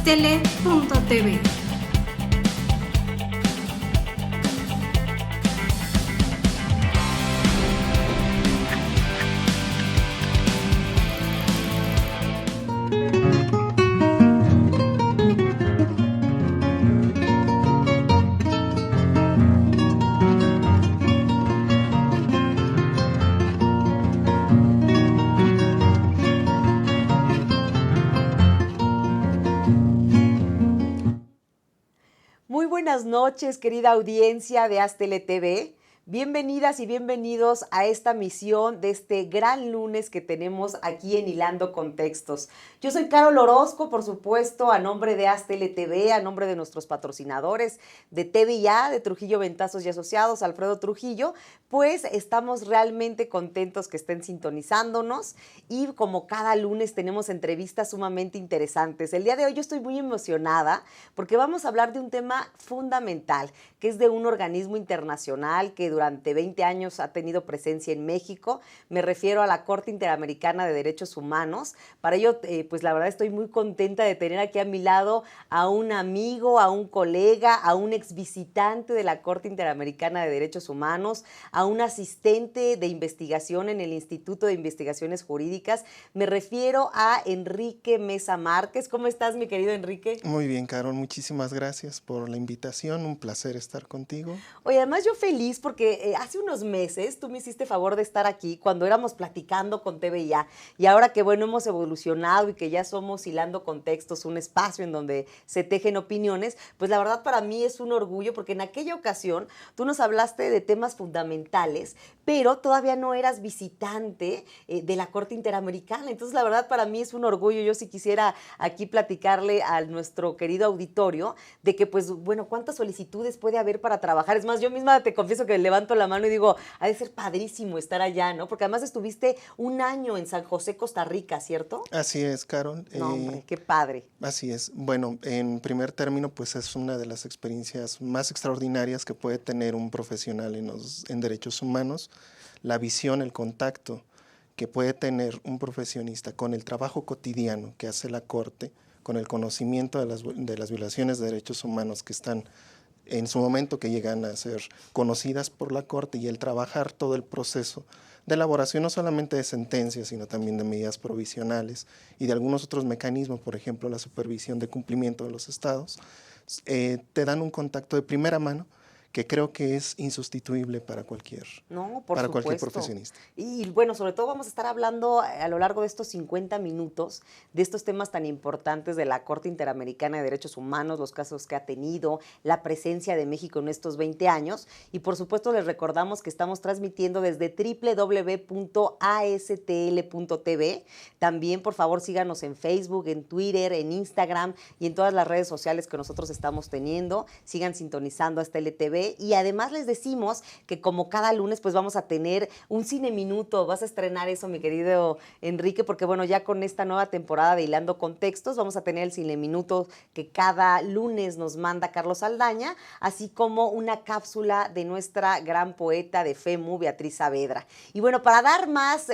astele.tv. Muy buenas noches, querida audiencia de Astele TV. Bienvenidas y bienvenidos a esta misión de este gran lunes que tenemos aquí en Hilando Contextos. Yo soy Carol Orozco, por supuesto, a nombre de Astele TV, a nombre de nuestros patrocinadores de TVIA, de Trujillo Ventazos y Asociados, Alfredo Trujillo, pues estamos realmente contentos que estén sintonizándonos y como cada lunes tenemos entrevistas sumamente interesantes. El día de hoy yo estoy muy emocionada porque vamos a hablar de un tema fundamental, que es de un organismo internacional que durante 20 años ha tenido presencia en México. Me refiero a la Corte Interamericana de Derechos Humanos. Para ello, pues la verdad estoy muy contenta de tener aquí a mi lado a un amigo, a un colega, a un exvisitante de la Corte Interamericana de Derechos Humanos, a un asistente de investigación en el Instituto de Investigaciones Jurídicas. Me refiero a Enrique Mesa Márquez. ¿Cómo estás, mi querido Enrique? Muy bien, Carol. Muchísimas gracias por la invitación. Un placer estar contigo. Oye, además yo feliz porque hace unos meses tú me hiciste favor de estar aquí cuando éramos platicando con TVIA y ahora que bueno hemos evolucionado y que ya somos Hilando Contextos, un espacio en donde se tejen opiniones, pues la verdad para mí es un orgullo porque en aquella ocasión tú nos hablaste de temas fundamentales, pero todavía no eras visitante de la Corte Interamericana. Entonces la verdad para mí es un orgullo. Yo sí quisiera aquí platicarle a nuestro querido auditorio de que pues bueno, cuántas solicitudes puede haber para trabajar. Es más, yo misma te confieso que levanto la mano y digo, ha de ser padrísimo estar allá, ¿no? Porque además estuviste un año en San José, Costa Rica, ¿cierto? Así es, Carol. No, hombre, qué padre. Así es. Bueno, en primer término, pues es una de las experiencias más extraordinarias que puede tener un profesional en derechos humanos. La visión, el contacto que puede tener un profesionista con el trabajo cotidiano que hace la Corte, con el conocimiento de las violaciones de derechos humanos que están en su momento que llegan a ser conocidas por la Corte y el trabajar todo el proceso de elaboración no solamente de sentencias, sino también de medidas provisionales y de algunos otros mecanismos, por ejemplo, la supervisión de cumplimiento de los estados, te dan un contacto de primera mano que creo que es insustituible para cualquier profesionista. Y bueno, sobre todo vamos a estar hablando a lo largo de estos 50 minutos de estos temas tan importantes de la Corte Interamericana de Derechos Humanos, los casos que ha tenido, la presencia de México en estos 20 años. Y por supuesto les recordamos que estamos transmitiendo desde www.astl.tv. También, por favor, síganos en Facebook, en Twitter, en Instagram y en todas las redes sociales que nosotros estamos teniendo. Sigan sintonizando Astele TV. Y además les decimos que como cada lunes pues vamos a tener un cine minuto. Vas a estrenar eso, mi querido Enrique, porque bueno, ya con esta nueva temporada de Hilando Contextos vamos a tener el cine minuto que cada lunes nos manda Carlos Saldaña, así como una cápsula de nuestra gran poeta de FEMU, Beatriz Saavedra. Y bueno, para dar más,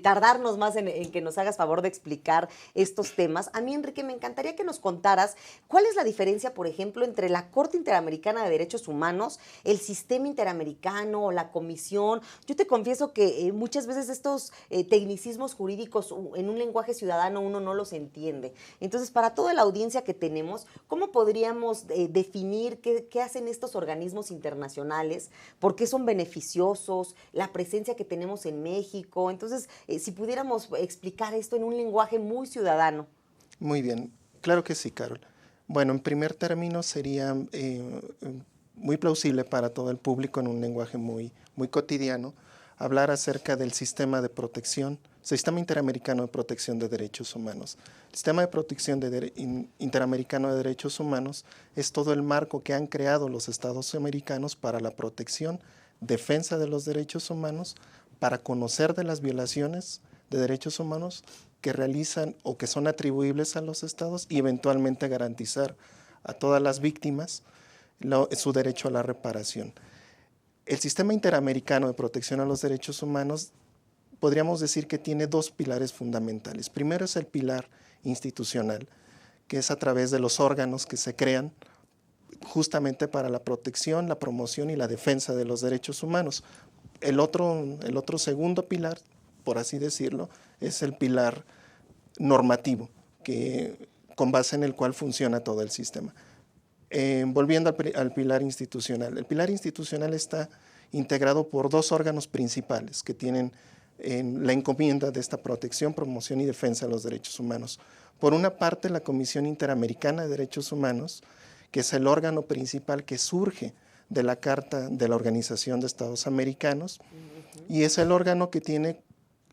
tardarnos más en que nos hagas favor de explicar estos temas, a mí, Enrique, me encantaría que nos contaras cuál es la diferencia, por ejemplo, entre la Corte Interamericana de Derechos Humanos, el sistema interamericano o la comisión. Yo te confieso que muchas veces estos tecnicismos jurídicos en un lenguaje ciudadano uno no los entiende. Entonces, para toda la audiencia que tenemos, ¿cómo podríamos definir qué hacen estos organismos internacionales? ¿Por qué son beneficiosos? La presencia que tenemos en México. Entonces, si pudiéramos explicar esto en un lenguaje muy ciudadano. Muy bien, claro que sí, Carol. Bueno, en primer término sería muy plausible para todo el público en un lenguaje muy cotidiano hablar acerca del sistema de protección, Sistema Interamericano de Protección de Derechos Humanos. El Sistema de Protección Interamericano de Derechos Humanos es todo el marco que han creado los Estados americanos para la protección, defensa de los derechos humanos, para conocer de las violaciones de derechos humanos que realizan o que son atribuibles a los estados y eventualmente garantizar a todas las víctimas su derecho a la reparación. El Sistema Interamericano de Protección a los Derechos Humanos podríamos decir que tiene dos pilares fundamentales. Primero es el pilar institucional, que es a través de los órganos que se crean justamente para la protección, la promoción y la defensa de los derechos humanos. El otro segundo pilar, por así decirlo, es el pilar normativo, con base en el cual funciona todo el sistema. Volviendo al pilar institucional. El pilar institucional está integrado por dos órganos principales que tienen la encomienda de esta protección, promoción y defensa de los derechos humanos. Por una parte, la Comisión Interamericana de Derechos Humanos, que es el órgano principal que surge de la Carta de la Organización de Estados Americanos, y es el órgano que tiene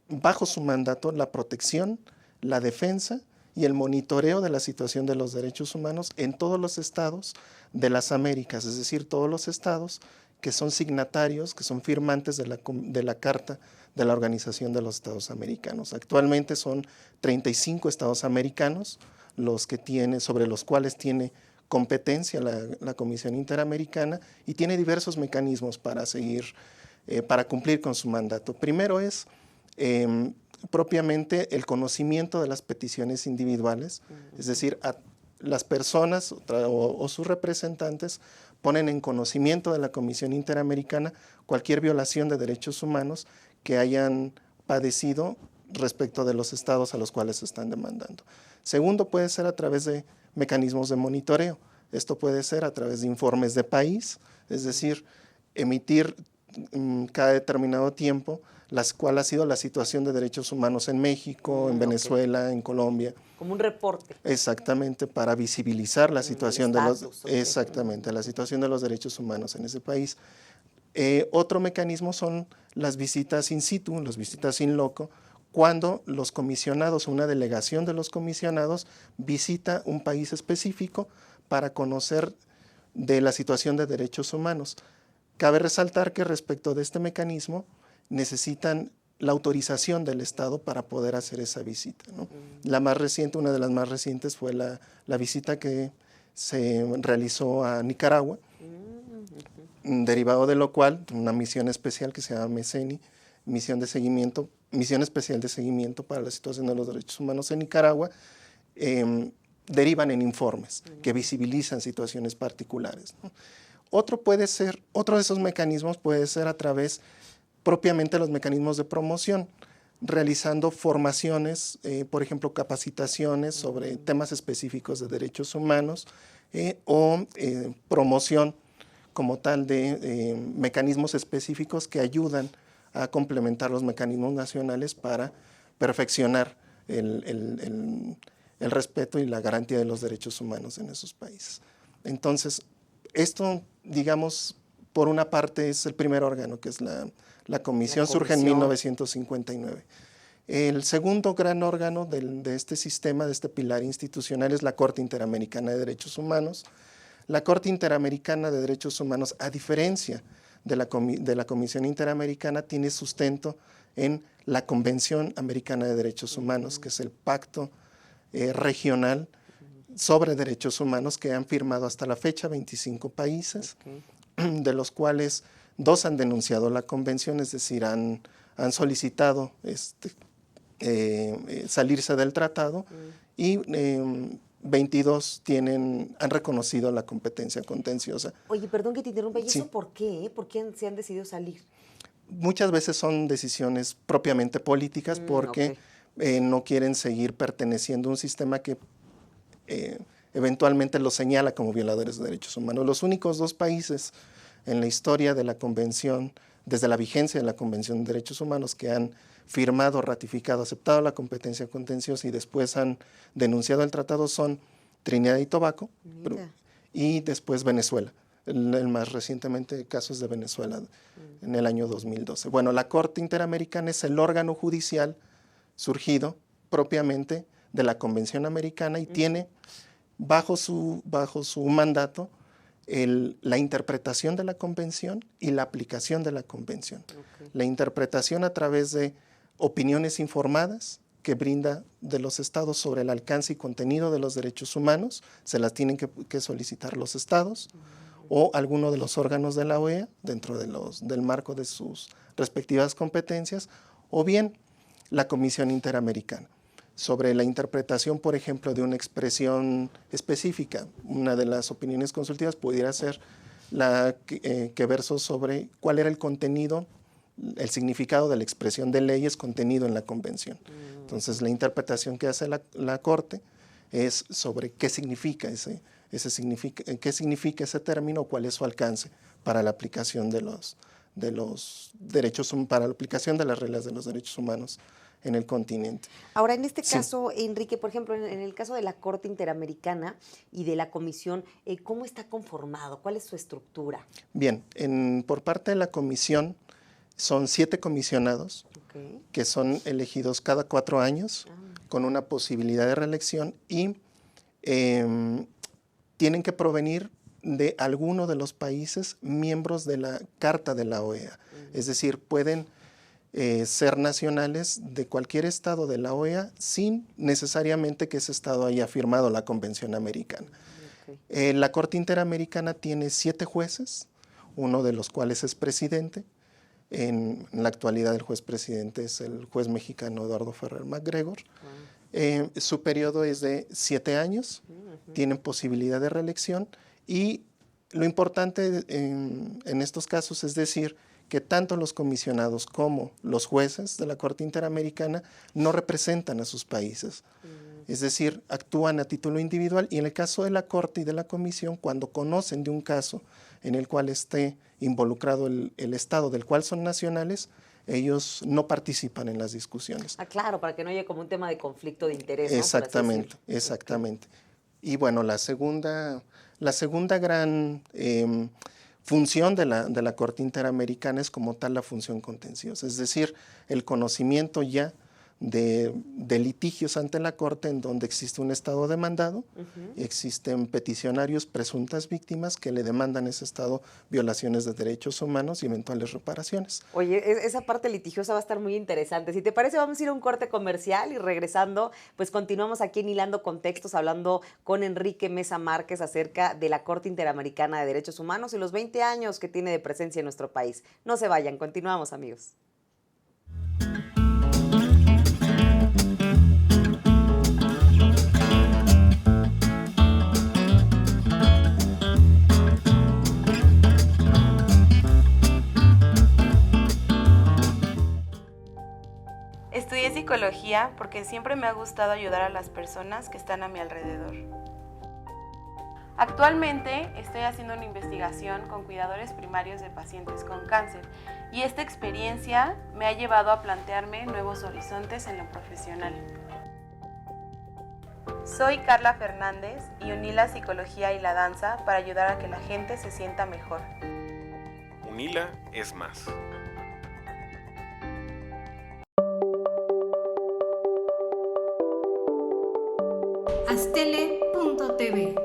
bajo su mandato la protección, la defensa y el monitoreo de la situación de los derechos humanos en todos los estados de las Américas, es decir, todos los estados que son signatarios, que son firmantes de la Carta de la Organización de los Estados Americanos. Actualmente son 35 estados americanos sobre los cuales tiene competencia la Comisión Interamericana y tiene diversos mecanismos para cumplir con su mandato. Primero es propiamente el conocimiento de las peticiones individuales, es decir, las personas o sus representantes ponen en conocimiento de la Comisión Interamericana cualquier violación de derechos humanos que hayan padecido respecto de los estados a los cuales se están demandando. Segundo, puede ser a través de mecanismos de monitoreo. Esto puede ser a través de informes de país, es decir, emitir cada determinado tiempo cuál ha sido la situación de derechos humanos en México, en Venezuela, en Colombia. Como un reporte. Exactamente, para visibilizar la situación la situación de los derechos humanos en ese país. Otro mecanismo son las visitas in situ, las visitas in loco, cuando los comisionados, una delegación de los comisionados visita un país específico para conocer de la situación de derechos humanos. Cabe resaltar que respecto de este mecanismo necesitan la autorización del Estado para poder hacer esa visita, ¿no? La más reciente, una de las más recientes fue la visita que se realizó a Nicaragua, derivado de lo cual una misión especial que se llama MESENI, misión especial de seguimiento para la situación de los derechos humanos en Nicaragua, derivan en informes que visibilizan situaciones particulares, ¿no? Otro de esos mecanismos puede ser a través propiamente los mecanismos de promoción, realizando formaciones, por ejemplo, capacitaciones sobre temas específicos de derechos humanos o promoción como tal de mecanismos específicos que ayudan a complementar los mecanismos nacionales para perfeccionar el respeto y la garantía de los derechos humanos en esos países. Entonces, esto, digamos, por una parte es el primer órgano, que es la Comisión, surge en 1959. El segundo gran órgano de este sistema, de este pilar institucional, es la Corte Interamericana de Derechos Humanos. La Corte Interamericana de Derechos Humanos, a diferencia de la Comisión Interamericana, tiene sustento en la Convención Americana de Derechos Humanos, que es el pacto regional sobre derechos humanos que han firmado hasta la fecha 25 países, de los cuales 2 han denunciado la convención, es decir, han solicitado salirse del tratado, y 22 han reconocido la competencia contenciosa. Oye, perdón que te interrumpa, ¿y Sí. eso por qué? ¿Por qué se han decidido salir? Muchas veces son decisiones propiamente políticas porque no quieren seguir perteneciendo a un sistema que eventualmente los señala como violadores de derechos humanos. Los únicos 2 países en la historia de la Convención, desde la vigencia de la Convención de Derechos Humanos, que han firmado, ratificado, aceptado la competencia contenciosa y después han denunciado el tratado son Trinidad y Tobago y después Venezuela. El más recientemente casos de Venezuela en el año 2012. Bueno, la Corte Interamericana es el órgano judicial surgido propiamente de la Convención Americana y tiene bajo su mandato la interpretación de la Convención y la aplicación de la Convención. La interpretación a través de opiniones informadas que brinda de los estados sobre el alcance y contenido de los derechos humanos, se las tienen que solicitar los estados o alguno de los órganos de la OEA dentro del marco de sus respectivas competencias, o bien la Comisión Interamericana. sobre la interpretación, por ejemplo, de una expresión específica. Una de las opiniones consultivas pudiera ser la que versó sobre cuál era el contenido, el significado de la expresión de leyes contenido en la convención. Entonces, la interpretación que hace la Corte es sobre qué significa qué significa ese término, cuál es su alcance para la aplicación de los derechos, para la aplicación de las reglas de los derechos humanos en el continente. Ahora, en este caso, Enrique, por ejemplo, en el caso de la Corte Interamericana y de la Comisión, ¿cómo está conformado? ¿Cuál es su estructura? Bien, por parte de la Comisión son 7 comisionados que son elegidos cada 4 años con una posibilidad de reelección y tienen que provenir de alguno de los países miembros de la Carta de la OEA. Es decir, pueden ser nacionales de cualquier estado de la OEA sin necesariamente que ese estado haya firmado la Convención Americana. La Corte Interamericana tiene 7 jueces, uno de los cuales es presidente. En la actualidad el juez presidente es el juez mexicano Eduardo Ferrer McGregor. Su periodo es de 7 años, tienen posibilidad de reelección y lo importante en estos casos es decir que tanto los comisionados como los jueces de la Corte Interamericana no representan a sus países. Es decir, actúan a título individual y en el caso de la Corte y de la Comisión, cuando conocen de un caso en el cual esté involucrado el Estado del cual son nacionales, ellos no participan en las discusiones. Claro, para que no haya como un tema de conflicto de interés. Exactamente, ¿no? Exactamente. Y bueno, la segunda gran función de la Corte Interamericana es como tal la función contenciosa, es decir, el conocimiento ya de litigios ante la Corte en donde existe un Estado demandado, existen peticionarios, presuntas víctimas que le demandan a ese Estado violaciones de derechos humanos y eventuales reparaciones. Oye, esa parte litigiosa va a estar muy interesante. Si te parece, vamos a ir a un corte comercial y regresando, pues continuamos aquí en Hilando Contextos hablando con Enrique Meza Márquez acerca de la Corte Interamericana de Derechos Humanos y los 20 años que tiene de presencia en nuestro país. No se vayan, continuamos, amigos. Estudié psicología porque siempre me ha gustado ayudar a las personas que están a mi alrededor. Actualmente estoy haciendo una investigación con cuidadores primarios de pacientes con cáncer y esta experiencia me ha llevado a plantearme nuevos horizontes en lo profesional. Soy Carla Fernández y uní la psicología y la danza para ayudar a que la gente se sienta mejor. UNILA es más. Astele.tv.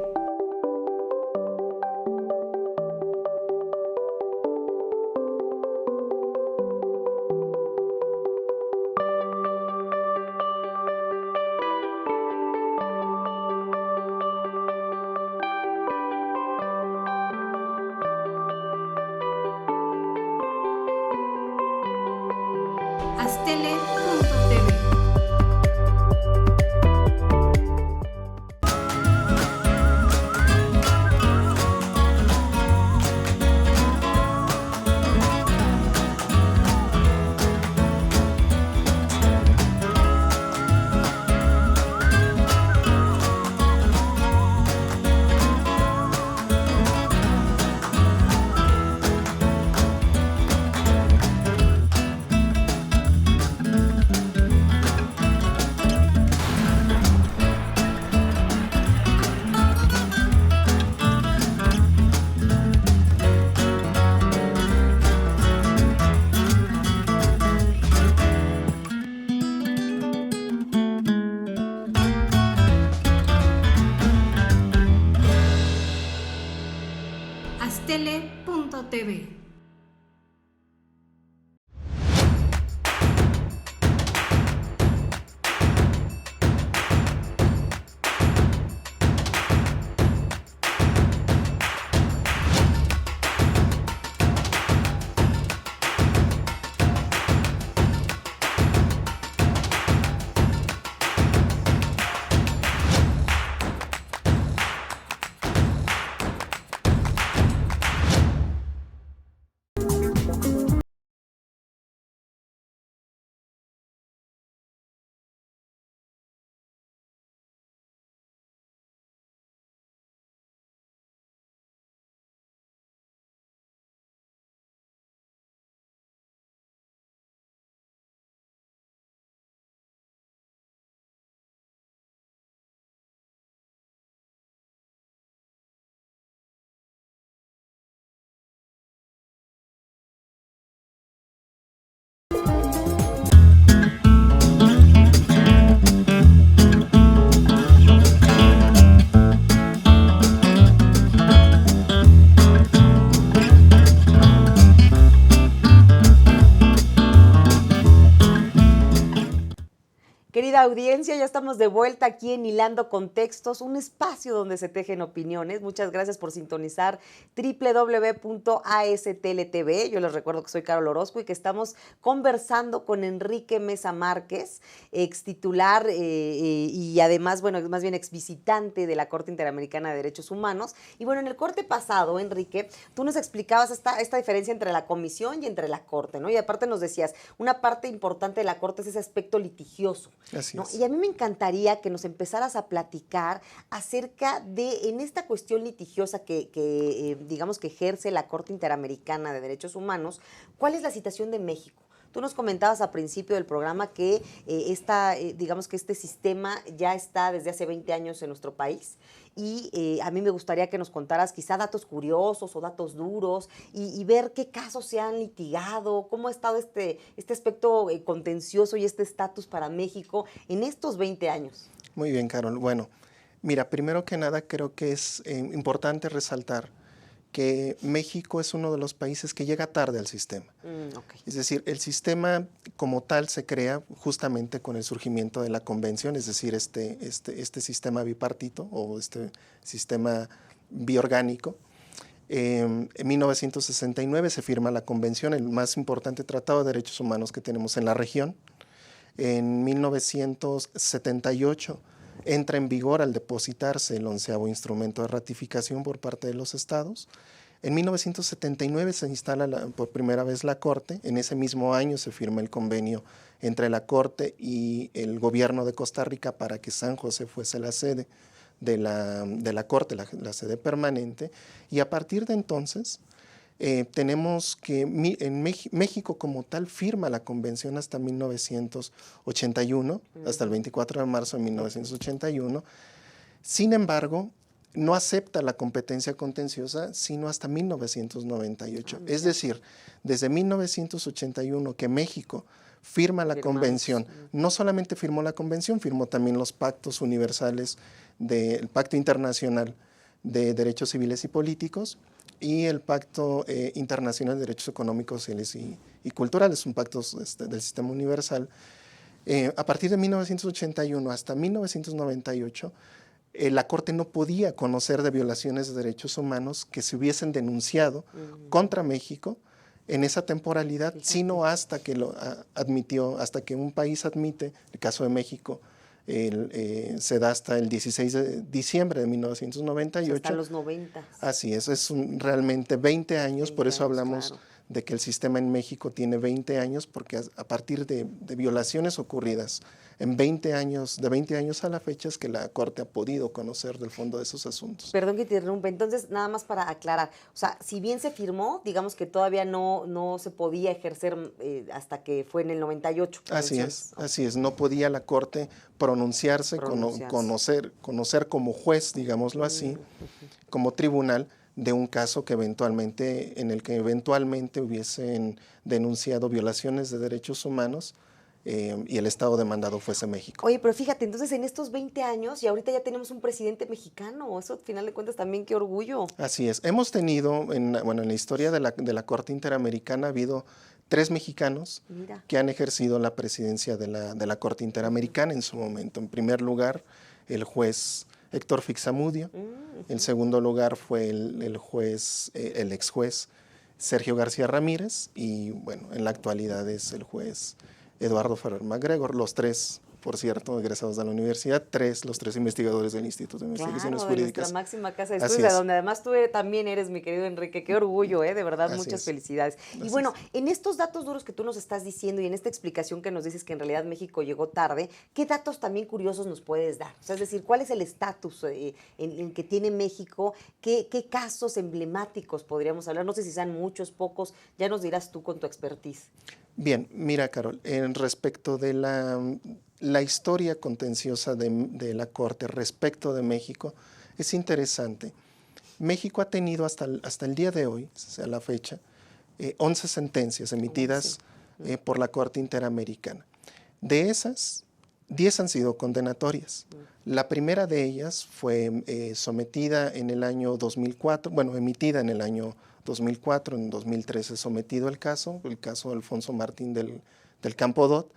Astele.tv. Querida audiencia, ya estamos de vuelta aquí en Hilando Contextos, un espacio donde se tejen opiniones. Muchas gracias por sintonizar www.astltv. Yo les recuerdo que soy Carol Orozco y que estamos conversando con Enrique Mesa Márquez, ex titular y además, bueno, más bien ex visitante de la Corte Interamericana de Derechos Humanos. Y bueno, en el corte pasado, Enrique, tú nos explicabas esta diferencia entre la comisión y entre la Corte, ¿no? Y aparte nos decías, una parte importante de la Corte es ese aspecto litigioso. Así ¿no? es. Y a mí me encantaría que nos empezaras a platicar acerca de, en esta cuestión litigiosa que digamos que ejerce la Corte Interamericana de Derechos Humanos, ¿cuál es la situación de México? Tú nos comentabas al principio del programa que digamos que este sistema ya está desde hace 20 años en nuestro país y a mí me gustaría que nos contaras quizá datos curiosos o datos duros y ver qué casos se han litigado, cómo ha estado este aspecto contencioso y este estatus para México en estos 20 años. Muy bien, Carol. Bueno, mira, primero que nada creo que es importante resaltar que México es uno de los países que llega tarde al sistema. Okay. Es decir, el sistema como tal se crea justamente con el surgimiento de la convención, es decir, este sistema bipartito o este sistema biorgánico. En 1969 se firma la convención, el más importante tratado de derechos humanos que tenemos en la región. En 1978 entra en vigor al depositarse el 11º instrumento de ratificación por parte de los estados. En 1979 se instala por primera vez la Corte. En ese mismo año se firma el convenio entre la Corte y el gobierno de Costa Rica para que San José fuese la sede de la Corte, la sede permanente. Y a partir de entonces tenemos que en México como tal firma la convención hasta 1981, hasta el 24 de marzo de 1981. Sin embargo, no acepta la competencia contenciosa sino hasta 1998. Es decir, desde 1981 que México firma la convención, no solamente firmó la convención, firmó también los pactos universales del Pacto Internacional de Derechos Civiles y Políticos y el Pacto Internacional de Derechos Económicos, Sociales y Culturales, son pactos del Sistema Universal. A partir de 1981 hasta 1998, la Corte no podía conocer de violaciones de derechos humanos que se hubiesen denunciado contra México en esa temporalidad, sino hasta que hasta que un país admite, el caso de México, se da hasta el 16 de diciembre de 1998. Hasta los 90. Así es realmente 20 años, por eso hablamos claro, de que el sistema en México tiene 20 años, porque a partir de violaciones ocurridas en 20 años, de 20 años a la fecha es que la Corte ha podido conocer del fondo de esos asuntos. Perdón que te interrumpa, entonces nada más para aclarar, o sea, si bien se firmó, digamos que todavía no se podía ejercer hasta que fue en el 98. Así es, no podía la Corte pronunciarse. Conocer como juez, digámoslo así, como tribunal de un caso en el que eventualmente hubiesen denunciado violaciones de derechos humanos y el Estado demandado fuese México. Oye, pero fíjate, entonces en estos 20 años y ahorita ya tenemos un presidente mexicano, eso al final de cuentas también qué orgullo. Así es, hemos tenido, en la historia de la Corte Interamericana ha habido 3 mexicanos que han ejercido la presidencia de la Corte Interamericana en su momento. En primer lugar, el juez Héctor Fixamudio. En segundo lugar fue el ex juez Sergio García Ramírez y bueno, en la actualidad es el juez Eduardo Ferrer MacGregor, los 3, por cierto, egresados de la universidad, los 3 investigadores del Instituto de Investigaciones Jurídicas. Nuestra máxima casa de estudios, donde además tú también eres, mi querido Enrique, qué orgullo, de verdad, muchas felicidades. Y bueno, en estos datos duros que tú nos estás diciendo y en esta explicación que nos dices que en realidad México llegó tarde, ¿qué datos también curiosos nos puedes dar? O sea, es decir, ¿cuál es el estatus en que tiene México? ¿Qué casos emblemáticos podríamos hablar? No sé si sean muchos, pocos, ya nos dirás tú con tu expertise. Bien, mira, Carol, respecto de la historia contenciosa de la Corte respecto de México, es interesante. México ha tenido hasta el día de hoy, o sea, la fecha, 11 sentencias emitidas por la Corte Interamericana. De esas, 10 han sido condenatorias. La primera de ellas fue sometida en el año 2004, emitida en el año 2004, en 2013 sometido el caso de Alfonso Martín del Campo Dot,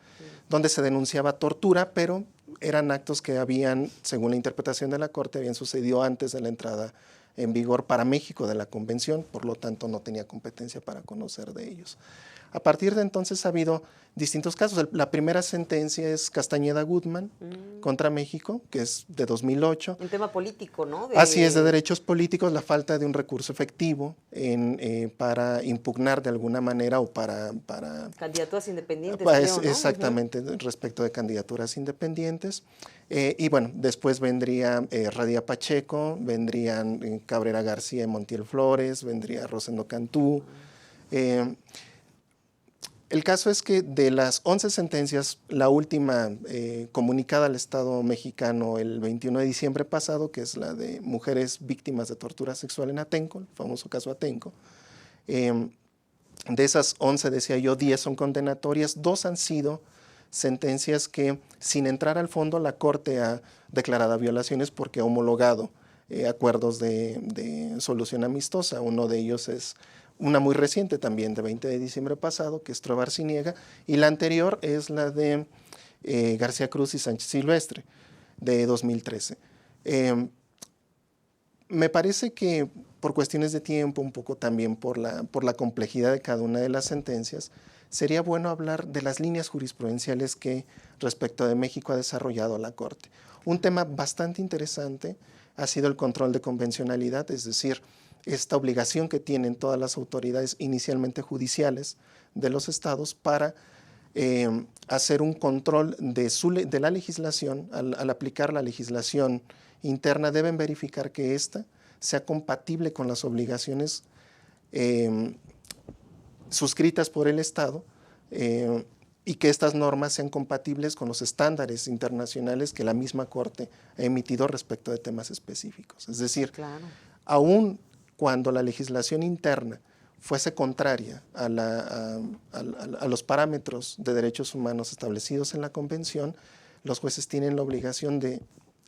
donde se denunciaba tortura, pero eran actos que habían, según la interpretación de la Corte, habían sucedido antes de la entrada en vigor para México de la Convención, por lo tanto no tenía competencia para conocer de ellos. A partir de entonces ha habido distintos casos. La primera sentencia es Castañeda Goodman contra México, que es de 2008. Un tema político, ¿no? Así es, de derechos políticos, la falta de un recurso efectivo para impugnar de alguna manera o para Candidaturas independientes, pues, creo, ¿no? exactamente, respecto de candidaturas independientes. Y bueno, después vendría Radia Pacheco, vendrían Cabrera García y Montiel Flores, vendría Rosendo Cantú. El caso es que de las 11 sentencias, la última comunicada al Estado mexicano el 21 de diciembre pasado, que es la de mujeres víctimas de tortura sexual en Atenco, el famoso caso Atenco, de esas 11, decía yo, 10 son condenatorias, 2 han sido sentencias que, sin entrar al fondo, la Corte ha declarado violaciones porque ha homologado acuerdos de solución amistosa. Uno de ellos es una muy reciente también, de 20 de diciembre pasado, que es Trueba Arciniega, y la anterior es la de García Cruz y Sánchez Silvestre, de 2013. Me parece que por cuestiones de tiempo, un poco también por la complejidad de cada una de las sentencias, sería bueno hablar de las líneas jurisprudenciales que respecto de México ha desarrollado la Corte. Un tema bastante interesante ha sido el control de convencionalidad, es decir, esta obligación que tienen todas las autoridades inicialmente judiciales de los estados para hacer un control de la legislación. Al aplicar la legislación interna deben verificar que ésta sea compatible con las obligaciones suscritas por el Estado y que estas normas sean compatibles con los estándares internacionales que la misma Corte ha emitido respecto de temas específicos. Es decir, Claro. aún cuando la legislación interna fuese contraria a los parámetros de derechos humanos establecidos en la Convención, los jueces tienen la obligación de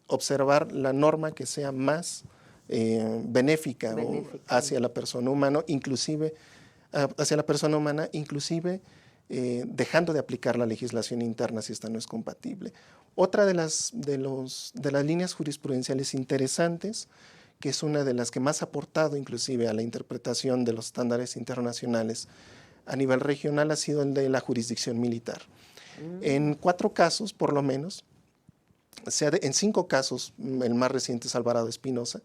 observar la norma que sea más benéfica hacia la persona humana, inclusive dejando de aplicar la legislación interna si esta no es compatible. Otra de las líneas jurisprudenciales interesantes, que es una de las que más ha aportado inclusive a la interpretación de los estándares internacionales a nivel regional, ha sido el de la jurisdicción militar. En 4 casos, por lo menos, en 5 casos, el más reciente es Alvarado Espinosa,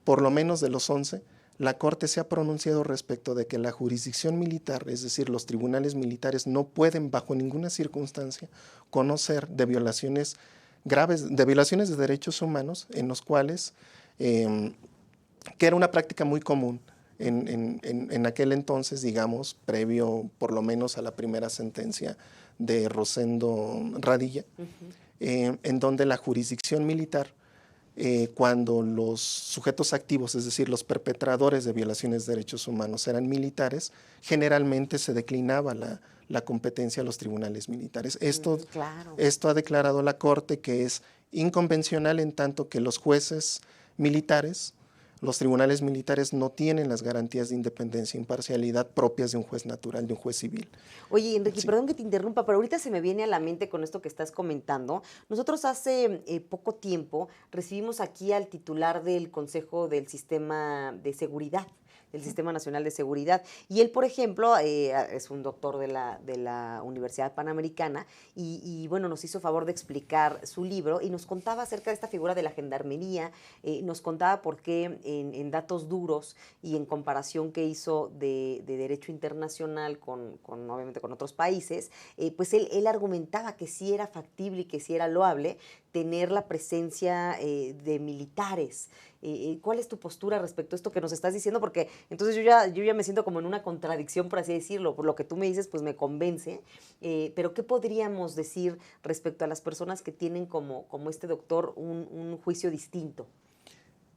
por lo menos de los 11, la Corte se ha pronunciado respecto de que la jurisdicción militar, es decir, los tribunales militares, no pueden bajo ninguna circunstancia conocer de violaciones graves, de violaciones de derechos humanos en los cuales que era una práctica muy común en aquel entonces, digamos, previo por lo menos a la primera sentencia de Rosendo Radilla, en donde la jurisdicción militar, cuando los sujetos activos, es decir, los perpetradores de violaciones de derechos humanos eran militares, generalmente se declinaba la competencia a los tribunales militares. Esto ha declarado la Corte que es inconvencional en tanto que los jueces militares, los tribunales militares no tienen las garantías de independencia e imparcialidad propias de un juez natural, de un juez civil. Oye, Enrique, Sí. perdón que te interrumpa, pero ahorita se me viene a la mente con esto que estás comentando. Nosotros hace poco tiempo recibimos aquí al titular del Consejo del Sistema de Seguridad, del Sistema Nacional de Seguridad. Y él, por ejemplo, es un doctor de la Universidad Panamericana y, bueno, nos hizo favor de explicar su libro y nos contaba acerca de esta figura de la gendarmería, nos contaba por qué en datos duros y en comparación que hizo de derecho internacional obviamente con otros países, pues él argumentaba que sí era factible y que sí era loable tener la presencia de militares. ¿Cuál es tu postura respecto a esto que nos estás diciendo? Porque entonces yo ya me siento como en una contradicción, por así decirlo. Por lo que tú me dices, pues me convence. Pero ¿qué podríamos decir respecto a las personas que tienen como este doctor un juicio distinto?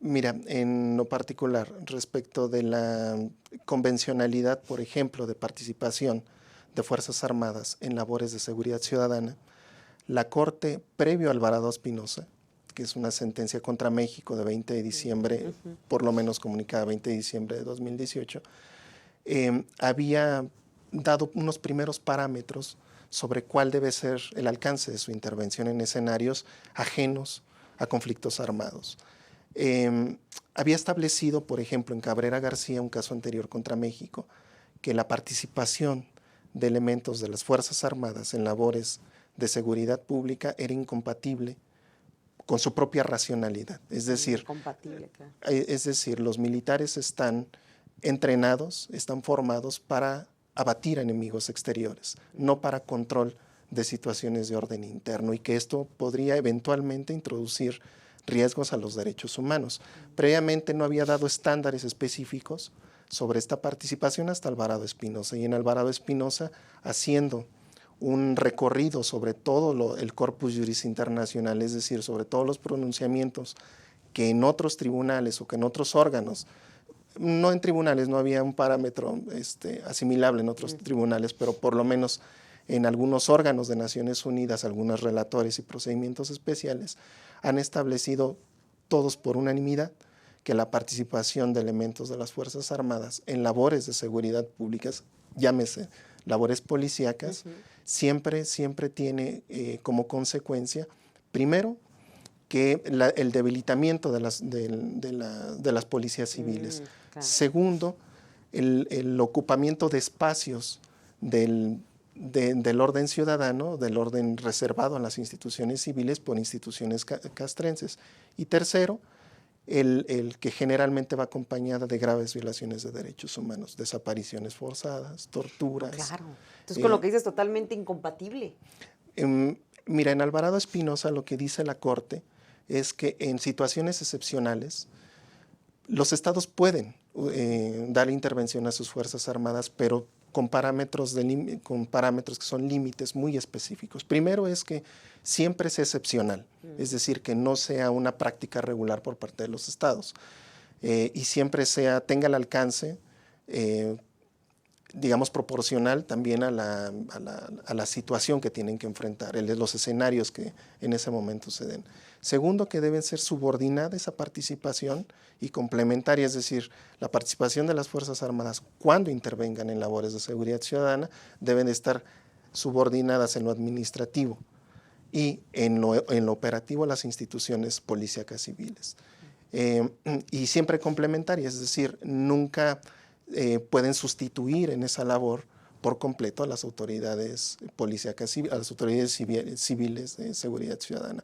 Mira, en lo particular, respecto de la convencionalidad, por ejemplo, de participación de Fuerzas Armadas en labores de seguridad ciudadana, la Corte, previo a Alvarado Espinosa, que es una sentencia contra México de 20 de diciembre, por lo menos comunicada 20 de diciembre de 2018, había dado unos primeros parámetros sobre cuál debe ser el alcance de su intervención en escenarios ajenos a conflictos armados. Había establecido, por ejemplo, en Cabrera García, un caso anterior contra México, que la participación de elementos de las Fuerzas Armadas en labores de seguridad pública era incompatible con su propia racionalidad. Es decir, Claro. es decir, los militares están entrenados, están formados para abatir a enemigos exteriores, no para control de situaciones de orden interno, y que esto podría eventualmente introducir riesgos a los derechos humanos. Previamente no había dado estándares específicos sobre esta participación hasta Alvarado Espinosa, y en Alvarado Espinosa, haciendo un recorrido sobre todo el corpus juris internacional, es decir, sobre todos los pronunciamientos que en otros tribunales o que en otros órganos, no en tribunales, no había un parámetro asimilable en otros tribunales, pero por lo menos en algunos órganos de Naciones Unidas, algunos relatores y procedimientos especiales, han establecido todos por unanimidad que la participación de elementos de las Fuerzas Armadas en labores de seguridad públicas, llámese labores policíacas, siempre tiene como consecuencia, primero, que el debilitamiento de las policías civiles. Claro. Segundo, el ocupamiento de espacios del orden ciudadano, del orden reservado a las instituciones civiles por instituciones castrenses. Y tercero, el que generalmente va acompañada de graves violaciones de derechos humanos, desapariciones forzadas, torturas. Claro. Entonces, con lo que dices, totalmente incompatible. Mira, en Alvarado Espinosa lo que dice la Corte es que en situaciones excepcionales los estados pueden dar intervención a sus Fuerzas Armadas, pero con parámetros que son límites muy específicos. Primero es que siempre sea excepcional, es decir, que no sea una práctica regular por parte de los estados, y siempre tenga el alcance, digamos, proporcional también a la situación que tienen que enfrentar, los escenarios que en ese momento se den. Segundo, que deben ser subordinada esa participación y complementaria, es decir, la participación de las Fuerzas Armadas cuando intervengan en labores de seguridad ciudadana deben estar subordinadas en lo administrativo y en lo operativo a las instituciones policíacas civiles. Y siempre complementarias, es decir, nunca pueden sustituir en esa labor por completo a las autoridades policíacas, a las autoridades civiles de seguridad ciudadana.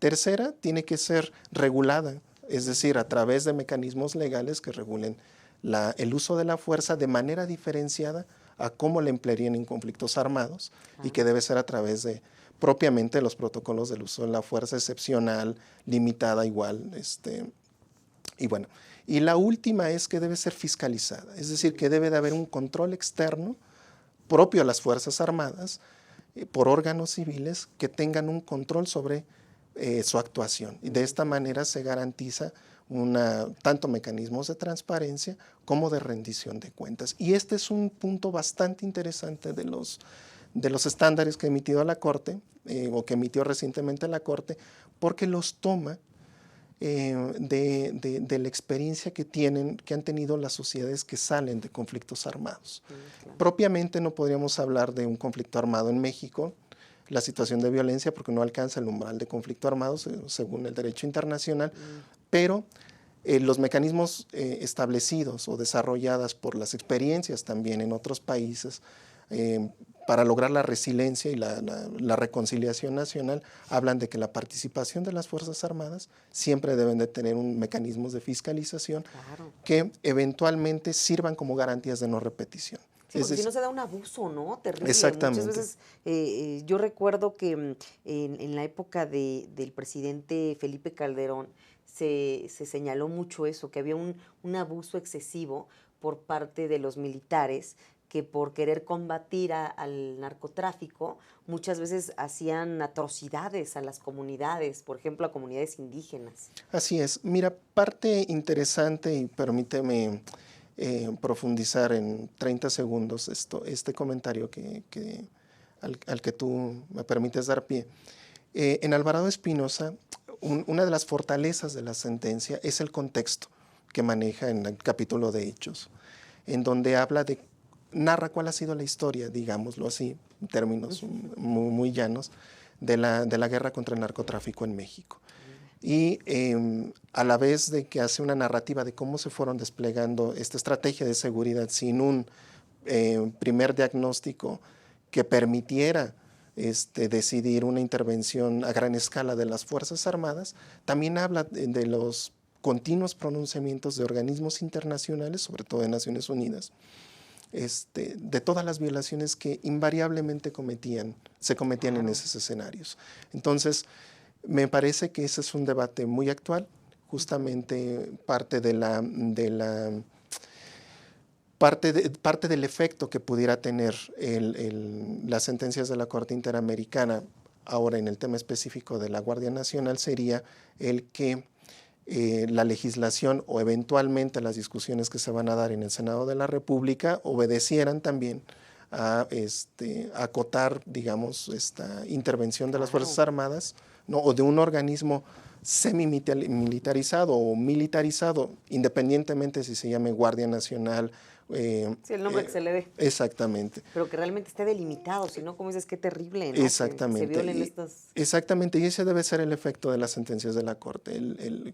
Tercera, tiene que ser regulada, es decir, a través de mecanismos legales que regulen el uso de la fuerza de manera diferenciada a cómo la emplearían en conflictos armados, y que debe ser a través de propiamente los protocolos del uso de la fuerza excepcional, limitada igual. Y bueno, y la última es que debe ser fiscalizada, es decir, que debe de haber un control externo propio a las Fuerzas Armadas por órganos civiles que tengan un control sobre su actuación, y de esta manera se garantiza tanto mecanismos de transparencia como de rendición de cuentas. Y este es un punto bastante interesante de los estándares que ha emitido la Corte, o que emitió recientemente la Corte, porque los toma de la experiencia que han tenido las sociedades que salen de conflictos armados. Claro. Propiamente no podríamos hablar de un conflicto armado en México, la situación de violencia, porque no alcanza el umbral de conflicto armado según el derecho internacional, pero los mecanismos establecidos o desarrolladas por las experiencias también en otros países para lograr la resiliencia y la reconciliación nacional, hablan de que la participación de las Fuerzas Armadas siempre deben de tener mecanismos de fiscalización, claro, que eventualmente sirvan como garantías de no repetición. Sí, porque si no se da un abuso, ¿no? Terrible. Exactamente. Muchas veces, yo recuerdo que en la época del presidente Felipe Calderón se señaló mucho eso, que había un abuso excesivo por parte de los militares, que por querer combatir al narcotráfico, muchas veces hacían atrocidades a las comunidades, por ejemplo, a comunidades indígenas. Así es. Mira, parte interesante, y permíteme profundizar en 30 segundos este comentario al que tú me permites dar pie. En Alvarado Espinosa, una de las fortalezas de la sentencia es el contexto que maneja en el capítulo de Hechos, en donde habla de narra cuál ha sido la historia, digámoslo así, en términos muy llanos, de la guerra contra el narcotráfico en México. Y a la vez de que hace una narrativa de cómo se fueron desplegando esta estrategia de seguridad sin un primer diagnóstico que permitiera decidir una intervención a gran escala de las Fuerzas Armadas, también habla de los continuos pronunciamientos de organismos internacionales, sobre todo de Naciones Unidas, de todas las violaciones que invariablemente se cometían en esos escenarios. Entonces, me parece que ese es un debate muy actual, justamente parte del efecto que pudiera tener las sentencias de la Corte Interamericana, ahora en el tema específico de la Guardia Nacional, sería el que la legislación o eventualmente las discusiones que se van a dar en el Senado de la República obedecieran también a acotar, digamos, esta intervención de las Fuerzas Armadas, ¿no? O de un organismo semi-militarizado o militarizado, independientemente si se llame Guardia Nacional. Sí, el nombre que se le dé. Exactamente. Pero que realmente esté delimitado, si no, como dices, qué terrible, ¿no? Exactamente. Que se violen estas... Exactamente, y ese debe ser el efecto de las sentencias de la Corte,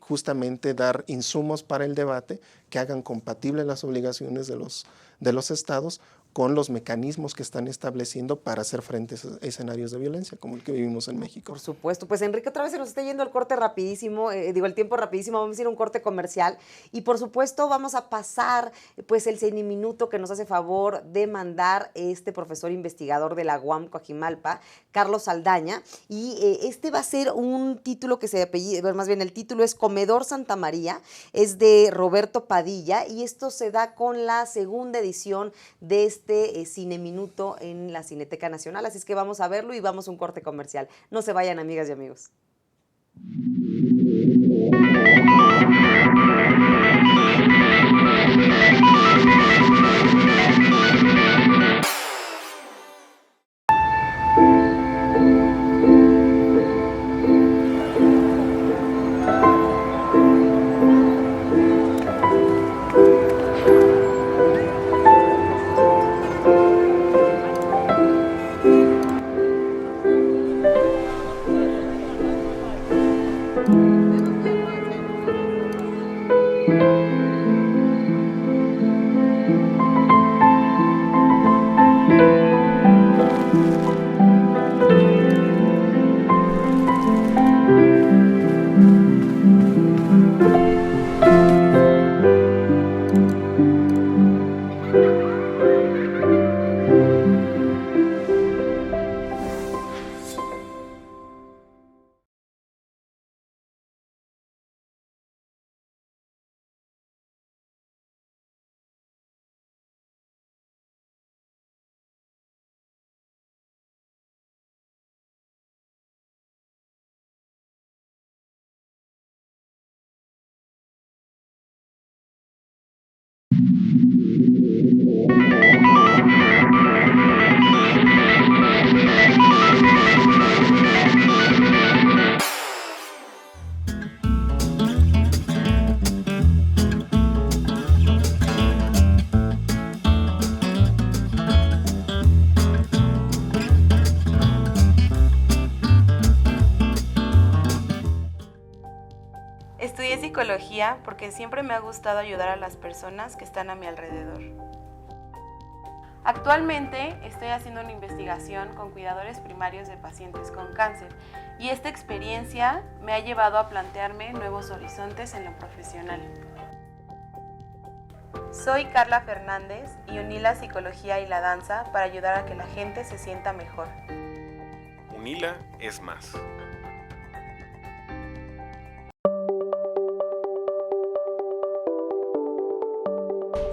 justamente dar insumos para el debate que hagan compatibles las obligaciones de los estados con los mecanismos que están estableciendo para hacer frente a escenarios de violencia como el que vivimos en México. Por supuesto. Pues Enrique, otra vez se nos está yendo el corte rapidísimo, el tiempo rapidísimo, vamos a ir a un corte comercial y por supuesto vamos a pasar pues el minuto que nos hace favor de mandar este profesor investigador de la UAM Coajimalpa, Carlos Saldaña, y va a ser un título que se apellida, más bien el título es Comedor Santa María, es de Roberto Padilla y esto se da con la segunda edición de este Cine Minuto en la Cineteca Nacional, así es que vamos a verlo y vamos a un corte comercial. No se vayan, amigas y amigos. Estudié psicología porque siempre me ha gustado ayudar a las personas que están a mi alrededor. Actualmente estoy haciendo una investigación con cuidadores primarios de pacientes con cáncer y esta experiencia me ha llevado a plantearme nuevos horizontes en lo profesional. Soy Carla Fernández y uní la psicología y la danza para ayudar a que la gente se sienta mejor. UNILA es más.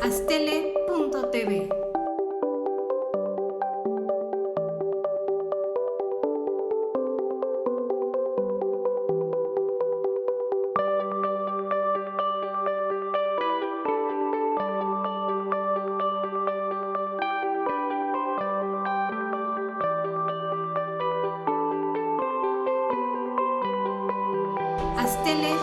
Astele.tv. Astele.tv.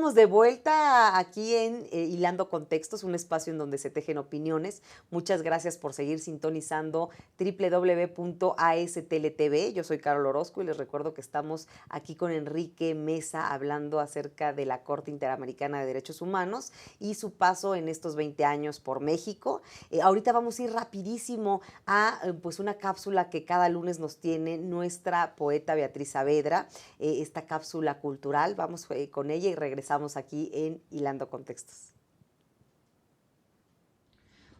estamos de vuelta aquí en Hilando Contextos, un espacio en donde se tejen opiniones. Muchas gracias por seguir sintonizando www.astltv. Yo soy Carol Orozco y les recuerdo que estamos aquí con Enrique Mesa hablando acerca de la Corte Interamericana de Derechos Humanos y su paso en estos 20 años por México. Ahorita vamos a ir rapidísimo a pues una cápsula que cada lunes nos tiene nuestra poeta Beatriz Saavedra, esta cápsula cultural. Vamos con ella y regresamos aquí en Hilando Contextos.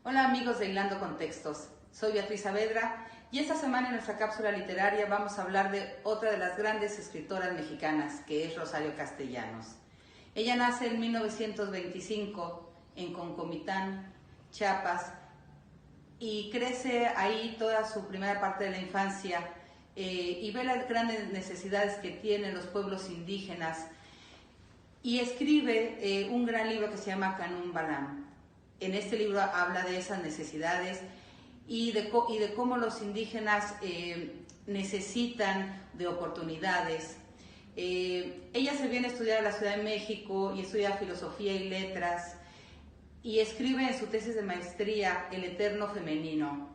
Hola amigos de Hilando Contextos, soy Beatriz Saavedra y esta semana en nuestra cápsula literaria vamos a hablar de otra de las grandes escritoras mexicanas, que es Rosario Castellanos. Ella nace en 1925 en Concomitán, Chiapas, y crece ahí toda su primera parte de la infancia y ve las grandes necesidades que tienen los pueblos indígenas y escribe un gran libro que se llama Canún Balam. En este libro habla de esas necesidades y de cómo los indígenas necesitan de oportunidades. Ella se viene a estudiar a la Ciudad de México y estudia filosofía y letras y escribe en su tesis de maestría El Eterno Femenino.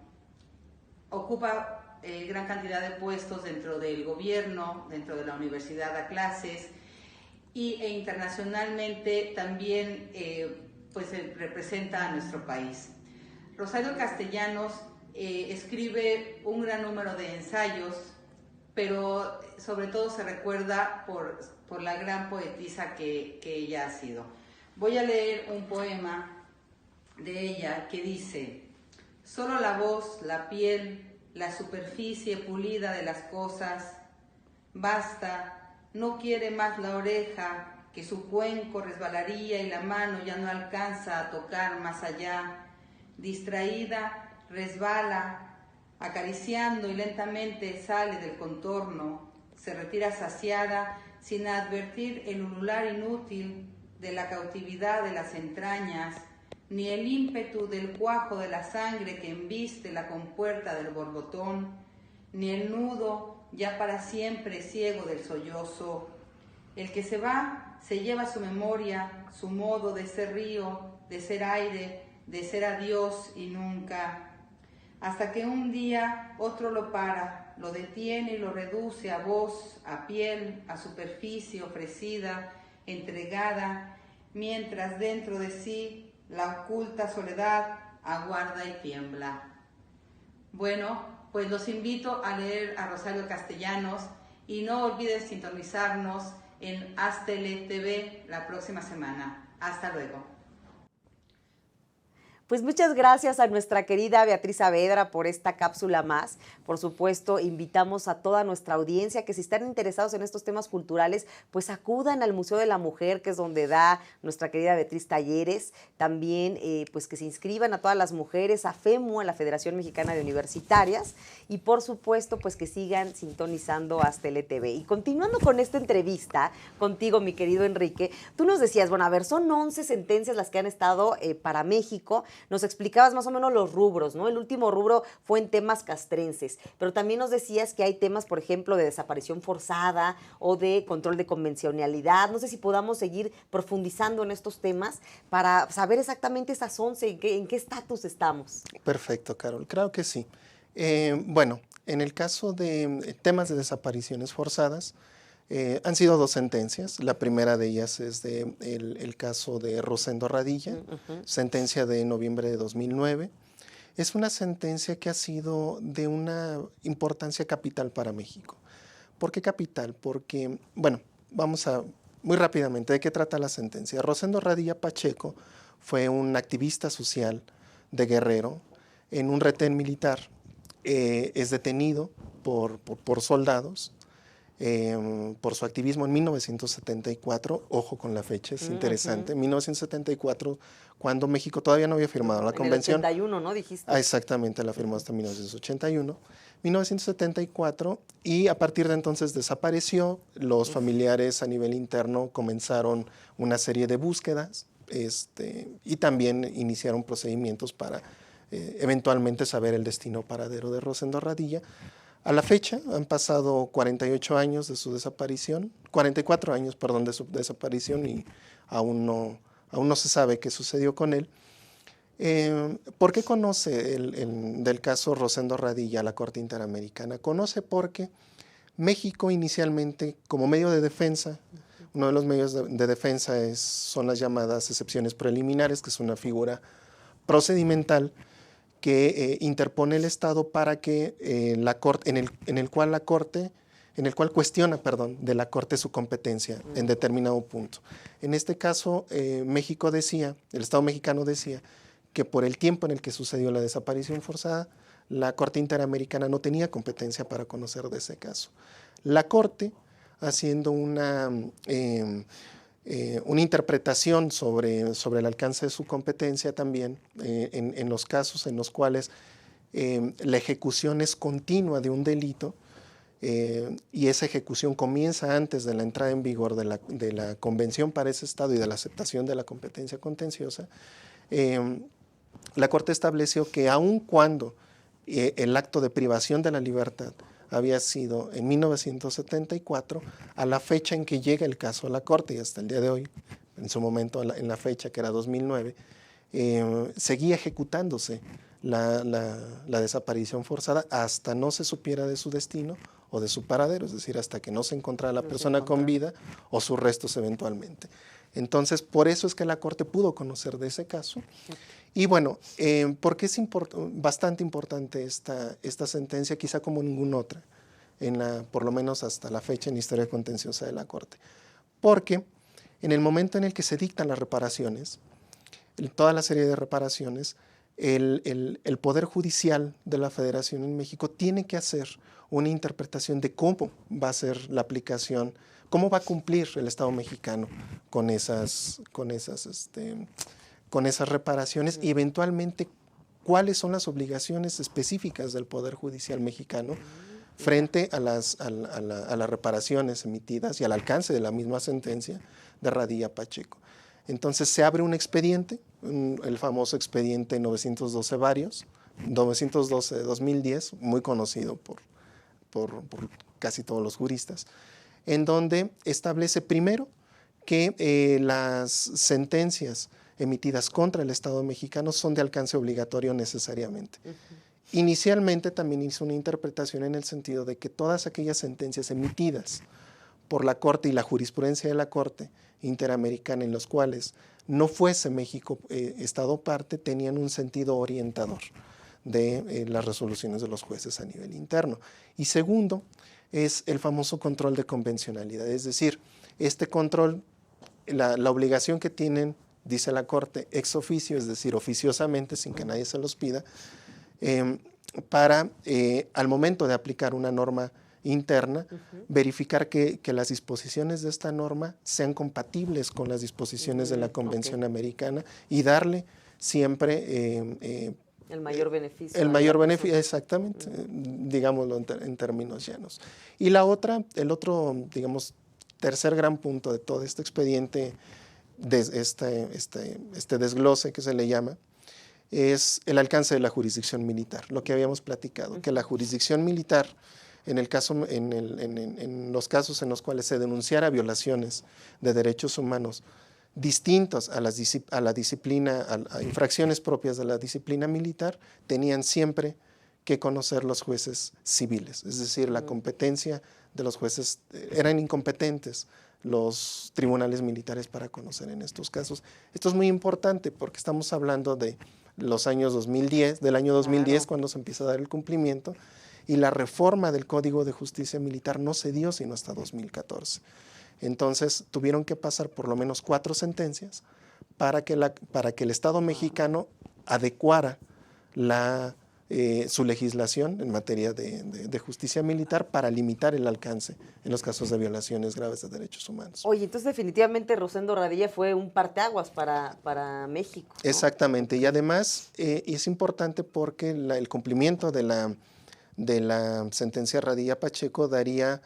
Ocupa gran cantidad de puestos dentro del gobierno, dentro de la universidad, da clases e internacionalmente también representa a nuestro país. Rosario Castellanos escribe un gran número de ensayos, pero sobre todo se recuerda por la gran poetisa que ella ha sido. Voy a leer un poema de ella que dice: solo la voz, la piel, la superficie pulida de las cosas, basta, no quiere más la oreja, que su cuenco resbalaría y la mano ya no alcanza a tocar más allá. Distraída, resbala, acariciando y lentamente sale del contorno, se retira saciada sin advertir el ulular inútil de la cautividad de las entrañas, ni el ímpetu del cuajo de la sangre que embiste la compuerta del borbotón, ni el nudo ya para siempre ciego del sollozo. El que se va se lleva su memoria, su modo de ser río, de ser aire, de ser adiós y nunca, hasta que un día otro lo para, lo detiene y lo reduce a voz, a piel, a superficie ofrecida, entregada, mientras dentro de sí la oculta soledad aguarda y tiembla. Bueno, pues los invito a leer a Rosario Castellanos y no olviden sintonizarnos en Aztele TV la próxima semana. Hasta luego. Pues muchas gracias a nuestra querida Beatriz Saavedra por esta cápsula más. Por supuesto, invitamos a toda nuestra audiencia que si están interesados en estos temas culturales, pues acudan al Museo de la Mujer, que es donde da nuestra querida Beatriz talleres. También pues que se inscriban a todas las mujeres, a FEMU, a la Federación Mexicana de Universitarias. Y por supuesto, pues que sigan sintonizando Aztele TV. Y continuando con esta entrevista contigo, mi querido Enrique, tú nos decías, bueno, a ver, son 11 sentencias las que han estado para México. Nos explicabas más o menos los rubros, ¿no? El último rubro fue en temas castrenses, pero también nos decías que hay temas, por ejemplo, de desaparición forzada o de control de convencionalidad. No sé si podamos seguir profundizando en estos temas para saber exactamente esas 11, en qué estatus estamos. Perfecto, Carol. Claro que sí. Bueno, en el caso de temas de desapariciones forzadas, han sido 2 sentencias. La primera de ellas es el caso de Rosendo Radilla, sentencia de noviembre de 2009. Es una sentencia que ha sido de una importancia capital para México. ¿Por qué capital? Porque, bueno, vamos a muy rápidamente, ¿de qué trata la sentencia? Rosendo Radilla Pacheco fue un activista social de Guerrero en un retén militar. Es detenido por soldados. Por su activismo en 1974, ojo con la fecha, es interesante, 1974, cuando México todavía no había firmado la convención. En el 81, ¿no? Dijiste. Exactamente, la firmó hasta 1981. 1974, y a partir de entonces desapareció. Los familiares a nivel interno comenzaron una serie de búsquedas y también iniciaron procedimientos para eventualmente saber el destino paradero de Rosendo Radilla. A la fecha han pasado 48 años de su desaparición, 44 años, perdón, de su desaparición y aún no se sabe qué sucedió con él. ¿Por qué conoce del caso Rosendo Radilla la Corte Interamericana? Conoce porque México inicialmente, como medio de defensa, uno de los medios de defensa son las llamadas excepciones preliminares, que es una figura procedimental que interpone el Estado para que la Corte, en el cual cuestiona, de la Corte su competencia en determinado punto. En este caso, México decía, el Estado mexicano decía, que por el tiempo en el que sucedió la desaparición forzada, la Corte Interamericana no tenía competencia para conocer de ese caso. La Corte, haciendo una interpretación sobre el alcance de su competencia también, en los casos en los cuales la ejecución es continua de un delito, y esa ejecución comienza antes de la entrada en vigor de la Convención para ese Estado y de la aceptación de la competencia contenciosa, la Corte estableció que aun cuando el acto de privación de la libertad había sido en 1974, a la fecha en que llega el caso a la Corte y hasta el día de hoy, en su momento en la fecha que era 2009, seguía ejecutándose la desaparición forzada hasta no se supiera de su destino o de su paradero, es decir, hasta que no se encontrara la persona con vida o sus restos eventualmente. Entonces, por eso es que la Corte pudo conocer de ese caso. Y bueno, porque es bastante importante esta sentencia, quizá como ninguna otra, por lo menos hasta la fecha en la historia contenciosa de la Corte. Porque en el momento en el que se dictan las reparaciones, toda la serie de reparaciones, el Poder Judicial de la Federación en México tiene que hacer una interpretación de cómo va a ser la aplicación, cómo va a cumplir el Estado mexicano con esas reparaciones y eventualmente cuáles son las obligaciones específicas del Poder Judicial mexicano frente a las reparaciones emitidas y al alcance de la misma sentencia de Radilla Pacheco. Entonces se abre un expediente, el famoso expediente 912 varios, 912 de 2010, muy conocido por casi todos los juristas, en donde establece primero que las sentencias emitidas contra el Estado mexicano son de alcance obligatorio necesariamente. Inicialmente también hizo una interpretación en el sentido de que todas aquellas sentencias emitidas por la Corte y la jurisprudencia de la Corte Interamericana en los cuales no fuese México Estado parte tenían un sentido orientador de las resoluciones de los jueces a nivel interno. Y segundo, es el famoso control de convencionalidad, es decir, este control, la obligación que tienen, dice la Corte, ex oficio, es decir, oficiosamente, sin que nadie se los pida, para al momento de aplicar una norma interna, verificar que las disposiciones de esta norma sean compatibles con las disposiciones de la Convención Americana y darle siempre el mayor beneficio. El mayor beneficio, exactamente, digámoslo en términos llanos. Y el otro, digamos, tercer gran punto de todo este expediente, de este desglose que se le llama, es el alcance de la jurisdicción militar, lo que habíamos platicado, que la jurisdicción militar, en los casos en los cuales se denunciara violaciones de derechos humanos distintos a la disciplina, a infracciones propias de la disciplina militar, tenían siempre que conocer los jueces civiles, es decir, la competencia de los jueces, eran incompetentes los tribunales militares para conocer en estos casos. Esto es muy importante porque estamos hablando de los años 2010, del año 2010, claro, cuando se empieza a dar el cumplimiento, y la reforma del Código de Justicia Militar no se dio sino hasta 2014. Entonces tuvieron que pasar por lo menos 4 sentencias para que el Estado mexicano adecuara su legislación en materia de justicia militar para limitar el alcance en los casos de violaciones graves de derechos humanos. Oye, entonces definitivamente Rosendo Radilla fue un parteaguas para México, ¿no? Exactamente, y además es importante porque el cumplimiento de la sentencia Radilla Pacheco daría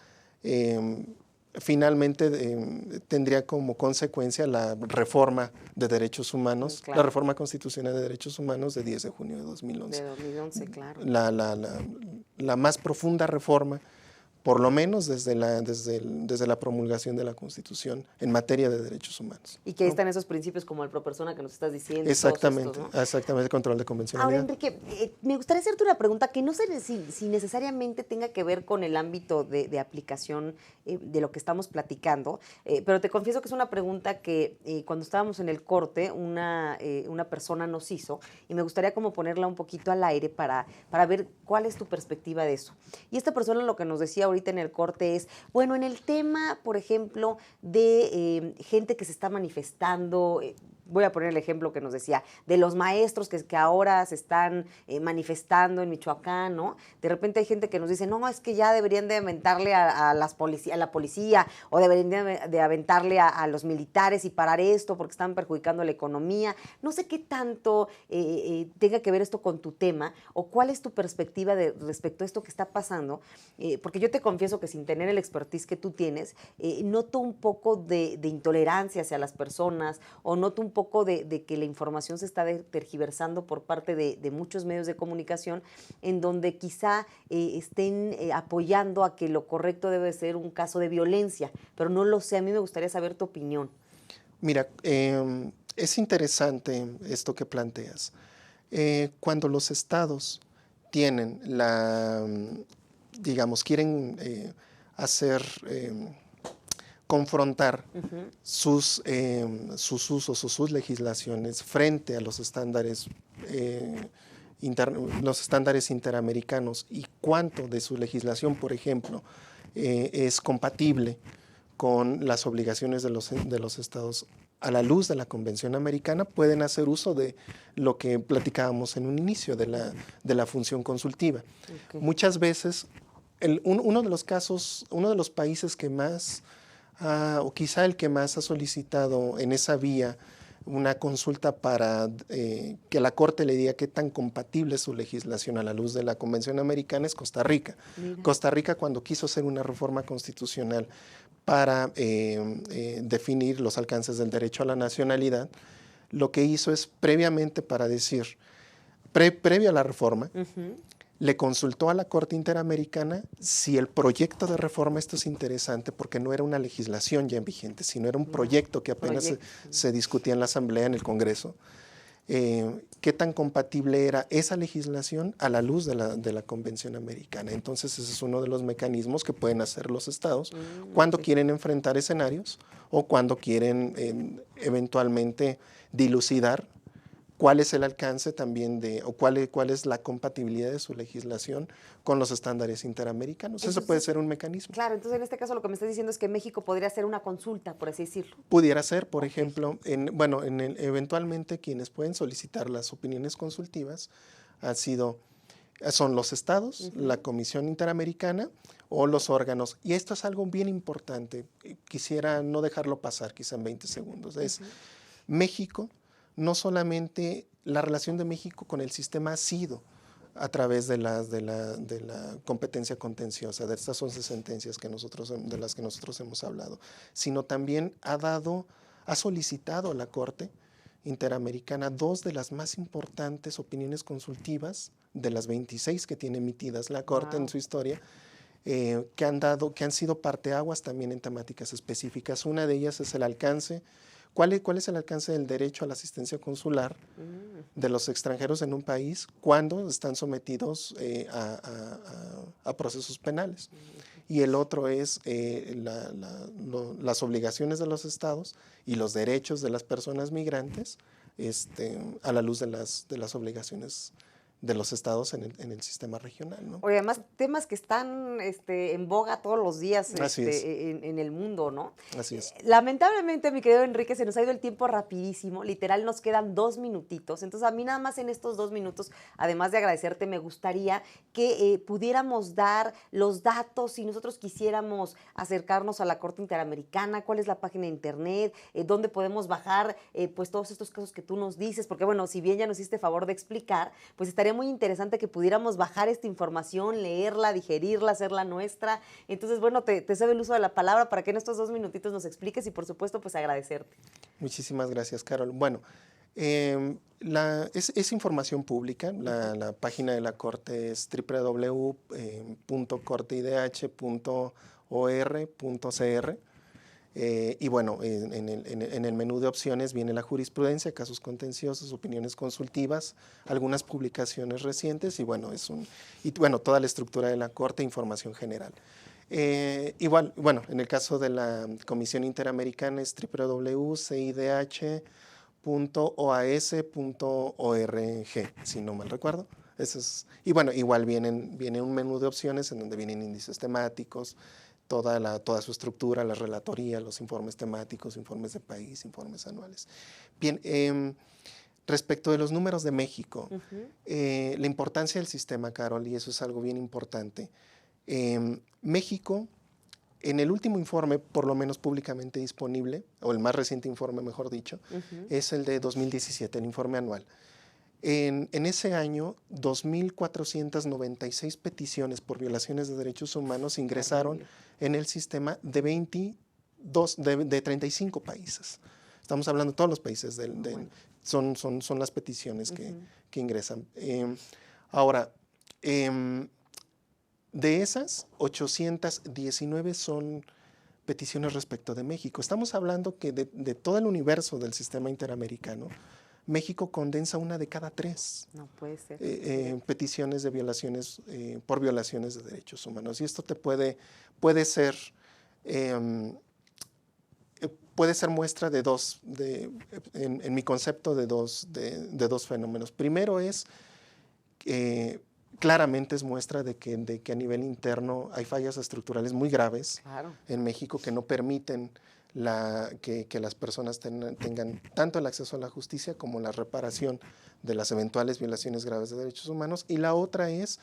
finalmente tendría como consecuencia la reforma de derechos humanos, Claro. la reforma constitucional de derechos humanos de 10 de junio de 2011. De 2011, claro. La más profunda reforma, por lo menos desde la promulgación de la Constitución en materia de derechos humanos. Y que ahí ¿no? están esos principios como el pro persona que nos estás diciendo. Exactamente, Todos estos, ¿no? exactamente, el control de Ahora, convencionalidad. Enrique, me gustaría hacerte una pregunta que no sé si necesariamente tenga que ver con el ámbito de aplicación de lo que estamos platicando, pero te confieso que es una pregunta que cuando estábamos en el corte, una persona nos hizo y me gustaría como ponerla un poquito al aire para ver cuál es tu perspectiva de eso. Y esta persona lo que nos decía ahorita en el corte es, bueno, en el tema, por ejemplo, de gente que se está manifestando, voy a poner el ejemplo que nos decía, de los maestros que ahora se están manifestando en Michoacán, ¿no? De repente hay gente que nos dice, no, es que ya deberían de aventarle a la policía o deberían de aventarle a los militares y parar esto porque están perjudicando la economía. No sé qué tanto tenga que ver esto con tu tema o cuál es tu perspectiva respecto a esto que está pasando, porque yo te confieso que sin tener el expertise que tú tienes, noto un poco de intolerancia hacia las personas o noto un poco de que la información se está tergiversando por parte de muchos medios de comunicación en donde quizá estén apoyando a que lo correcto debe ser un caso de violencia, pero no lo sé, a mí me gustaría saber tu opinión. Mira, es interesante esto que planteas. Cuando los estados tienen quieren confrontar sus usos o sus legislaciones frente a los estándares interamericanos y cuánto de su legislación, por ejemplo, es compatible con las obligaciones de los estados a la luz de la Convención Americana, pueden hacer uso de lo que platicábamos en un inicio, de la función consultiva. Okay. Muchas veces, uno de los países que más, o quizá el que más ha solicitado en esa vía una consulta para que la Corte le diga qué tan compatible es su legislación a la luz de la Convención Americana es Costa Rica. Mira. Costa Rica, cuando quiso hacer una reforma constitucional para definir los alcances del derecho a la nacionalidad, lo que hizo es previamente para decir, previo a la reforma, le consultó a la Corte Interamericana si el proyecto de reforma, esto es interesante porque no era una legislación ya vigente, sino era un proyecto que apenas se discutía en la Asamblea, en el Congreso, qué tan compatible era esa legislación a la luz de la Convención Americana. Entonces ese es uno de los mecanismos que pueden hacer los estados cuando quieren enfrentar escenarios o cuando quieren eventualmente dilucidar cuál es el alcance también o cuál es la compatibilidad de su legislación con los estándares interamericanos. Entonces, eso puede ser un mecanismo. Claro, entonces en este caso lo que me estás diciendo es que México podría hacer una consulta, por así decirlo. Pudiera ser, por ejemplo, eventualmente quienes pueden solicitar las opiniones consultivas son los estados, la Comisión Interamericana o los órganos. Y esto es algo bien importante. Quisiera no dejarlo pasar, quizá en 20 segundos. Es México. No solamente la relación de México con el sistema ha sido a través de la competencia contenciosa, de estas 11 sentencias de las que nosotros hemos hablado, sino también ha solicitado a la Corte Interamericana 2 de las más importantes opiniones consultivas de las 26 que tiene emitidas la Corte en su historia, que han sido parteaguas también en temáticas específicas. Una de ellas es el alcance. ¿Cuál es el alcance del derecho a la asistencia consular de los extranjeros en un país cuando están sometidos a procesos penales? Y el otro es las obligaciones de los estados y los derechos de las personas migrantes a la luz de las obligaciones de los estados en el sistema regional, ¿no? Oye, además, temas que están en boga todos los días en el mundo, ¿no? Así es. Lamentablemente, mi querido Enrique, se nos ha ido el tiempo rapidísimo, literal nos quedan 2 minutitos, entonces a mí nada más en estos 2 minutos, además de agradecerte, me gustaría que pudiéramos dar los datos si nosotros quisiéramos acercarnos a la Corte Interamericana, cuál es la página de internet, dónde podemos bajar pues todos estos casos que tú nos dices, porque bueno, si bien ya nos hiciste favor de explicar, pues estaríamos estaría muy interesante que pudiéramos bajar esta información, leerla, digerirla, hacerla nuestra. Entonces, bueno, te cedo el uso de la palabra para que en estos 2 minutitos nos expliques y, por supuesto, pues agradecerte. Muchísimas gracias, Carol. Bueno, es información pública. La página de la Corte es www.corteidh.or.cr. Y bueno, en el menú de opciones viene la jurisprudencia, casos contenciosos, opiniones consultivas, algunas publicaciones recientes y bueno, toda la estructura de la Corte, información general. Igual, bueno, en el caso de la Comisión Interamericana es www.cidh.oas.org, si no mal recuerdo. Y bueno, igual viene un menú de opciones en donde vienen índices temáticos, toda su estructura, la relatoría, los informes temáticos, informes de país, informes anuales. Bien, respecto de los números de México, la importancia del sistema, Carol, y eso es algo bien importante. México, en el último informe, por lo menos públicamente disponible, o el más reciente informe, mejor dicho, es el de 2017, el informe anual. En ese año, 2.496 peticiones por violaciones de derechos humanos ingresaron en el sistema de 35 países. Estamos hablando de todos los países, son las peticiones que ingresan. Ahora, de esas, 819 son peticiones respecto de México. Estamos hablando que de todo el universo del sistema interamericano, México condensa 1 de cada 3 no puede ser. Peticiones de violaciones por violaciones de derechos humanos. Y esto puede ser muestra de en mi concepto de dos fenómenos. Primero es claramente es muestra de que a nivel interno hay fallas estructurales muy graves en México que no permiten que las personas tengan tanto el acceso a la justicia como la reparación de las eventuales violaciones graves de derechos humanos. Y la otra es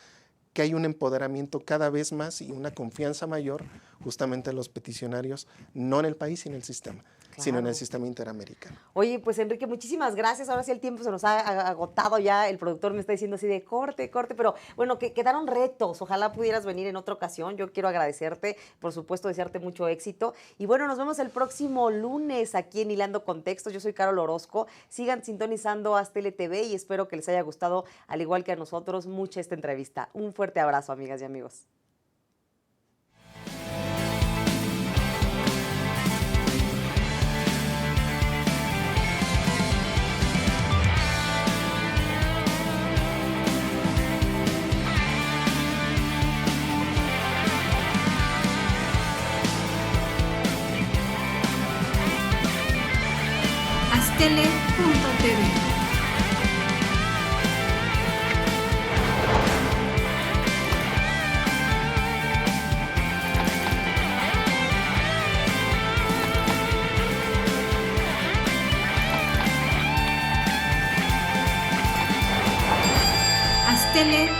que hay un empoderamiento cada vez más y una confianza mayor justamente en los peticionarios, no en el país y en el sistema, sino en el sistema interamericano. Oye, pues Enrique, muchísimas gracias. Ahora sí el tiempo se nos ha agotado ya. El productor me está diciendo así de corte, pero bueno, que quedaron retos. Ojalá pudieras venir en otra ocasión. Yo quiero agradecerte, por supuesto, desearte mucho éxito. Y bueno, nos vemos el próximo lunes aquí en Hilando Contextos. Yo soy Carol Orozco. Sigan sintonizando Aztele TV y espero que les haya gustado, al igual que a nosotros, mucho esta entrevista. Un fuerte abrazo, amigas y amigos. Aztele.tv. Aztele.tv.